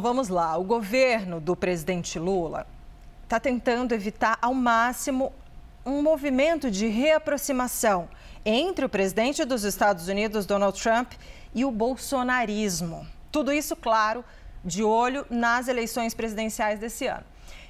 Vamos lá, o governo do presidente Lula está tentando evitar ao máximo um movimento de reaproximação entre o presidente dos Estados Unidos, Donald Trump, e o bolsonarismo. Tudo isso, claro, de olho nas eleições presidenciais desse ano.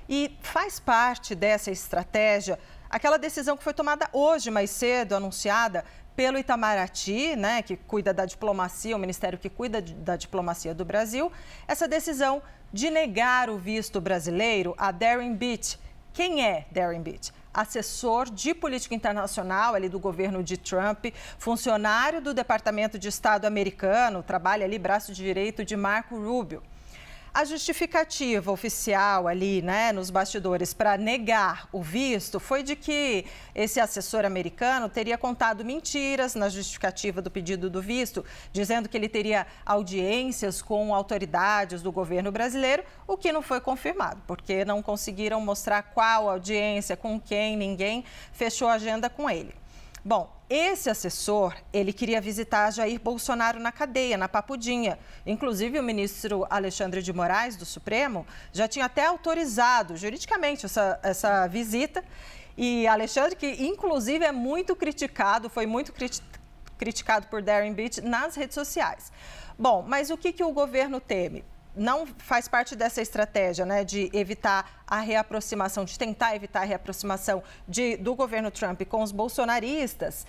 E faz parte dessa estratégia aquela decisão que foi tomada hoje, mais cedo, anunciada pelo Itamaraty, que cuida da diplomacia, o ministério que cuida da diplomacia do Brasil, essa decisão de negar o visto brasileiro a Darren Beach. Quem é Darren Beach? Assessor de política internacional ali do governo de Trump, funcionário do Departamento de Estado americano, trabalha ali braço direito de Marco Rubio. A justificativa oficial ali, nos bastidores para negar o visto foi de que esse assessor americano teria contado mentiras na justificativa do pedido do visto, dizendo que ele teria audiências com autoridades do governo brasileiro, o que não foi confirmado, porque não conseguiram mostrar qual audiência, com quem, ninguém fechou a agenda com ele. Bom, esse assessor, ele queria visitar Jair Bolsonaro na cadeia, na Papudinha. Inclusive, o ministro Alexandre de Moraes, do Supremo, já tinha até autorizado juridicamente essa visita. E Alexandre, que inclusive é muito criticado, foi muito criticado por Darren Beach nas redes sociais. Bom, mas o que o governo teme? Não faz parte dessa estratégia, de evitar a reaproximação, de tentar evitar a reaproximação do governo Trump com os bolsonaristas.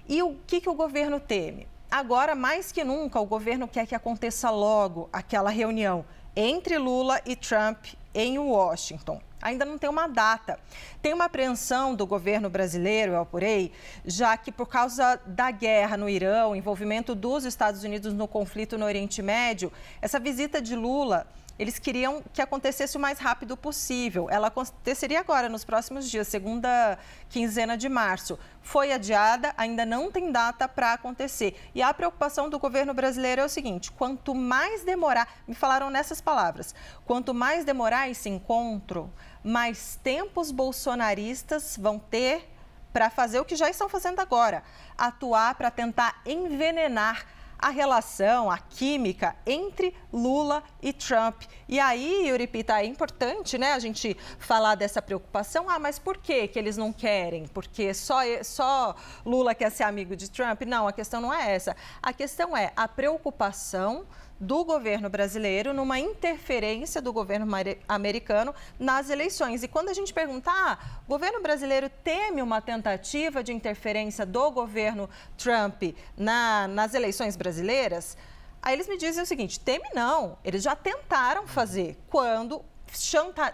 E o que o governo teme? Agora, mais que nunca, o governo quer que aconteça logo aquela reunião entre Lula e Trump em Washington. Ainda não tem uma data. Tem uma apreensão do governo brasileiro, eu apurei, já que por causa da guerra no Irã, o envolvimento dos Estados Unidos no conflito no Oriente Médio, essa visita de Lula, eles queriam que acontecesse o mais rápido possível. Ela aconteceria agora, nos próximos dias, segunda quinzena de março. Foi adiada, ainda não tem data para acontecer. E a preocupação do governo brasileiro é o seguinte: quanto mais demorar, me falaram nessas palavras, quanto mais demorar esse encontro, mais tempo os bolsonaristas vão ter para fazer o que já estão fazendo agora, atuar para tentar envenenar a relação, a química entre Lula e Trump. E aí, Euripides, é importante, a gente falar dessa preocupação. Mas por que eles não querem? Porque só Lula quer ser amigo de Trump? Não, a questão não é essa. A questão é a preocupação do governo brasileiro numa interferência do governo americano nas eleições. E quando a gente pergunta, o governo brasileiro teme uma tentativa de interferência do governo Trump nas eleições brasileiras, aí eles me dizem o seguinte: teme não, eles já tentaram fazer quando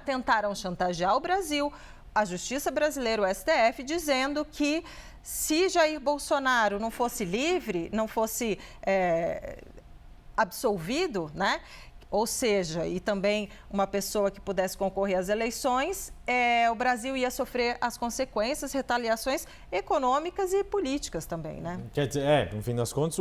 tentaram chantagear o Brasil, a Justiça brasileira, o STF, dizendo que se Jair Bolsonaro não fosse livre, não fosse absolvido, ou seja, e também uma pessoa que pudesse concorrer às eleições, o Brasil ia sofrer as consequências, retaliações econômicas e políticas também, Quer dizer, no fim das contas,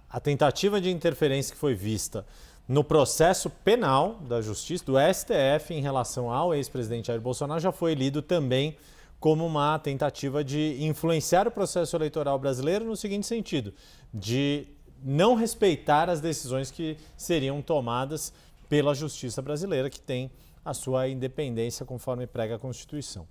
a tentativa de interferência que foi vista no processo penal da Justiça, do STF, em relação ao ex-presidente Jair Bolsonaro, já foi lido também como uma tentativa de influenciar o processo eleitoral brasileiro no seguinte sentido: de não respeitar as decisões que seriam tomadas pela Justiça brasileira, que tem a sua independência conforme prega a Constituição.